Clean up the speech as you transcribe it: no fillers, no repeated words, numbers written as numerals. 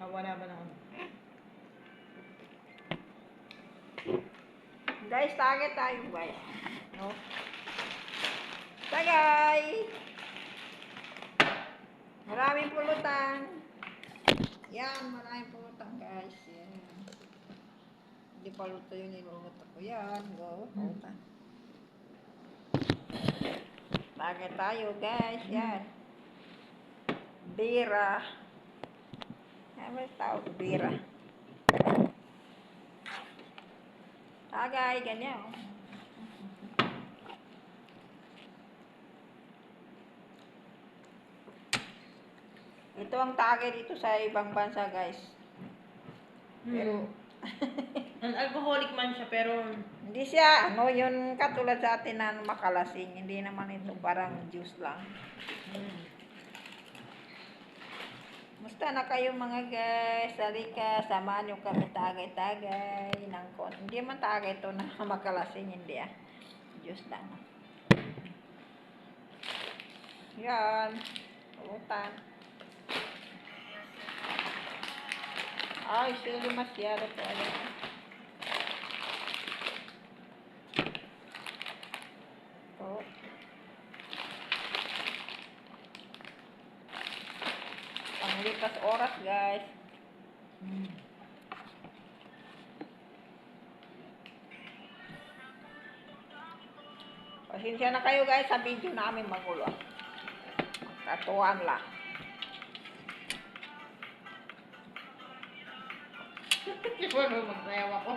Wala ba naman? Guys, tagay tayo guys. No? Tagay! Maraming pulutan. Yan, maraming pulutan guys. Yan. Hindi pa luto yung niluluto ko. Yan, go. Pulutan. Tagay tayo guys. Yan. Bira. Ano yung tawag? Bira. Tagay, ganyan. Ito ang tagay dito sa ibang bansa guys. Pero, Alcoholic man siya, pero hindi siya, ano, yun katulad sa atin na makalasing. Hindi naman ito parang juice lang. Musta na kayo mga guys? Halika, samahan nyo kami tagay-tagay. Hindi man tagay ito na makalasing, hindi ah. Juice lang. Yan. Pulutan. Ay, sili masyado po. Ayan. Ito. Panglipas oras guys. Pasensya na kayo guys sa video namin magulo. Tatuan lang. siguro magsayaw ako.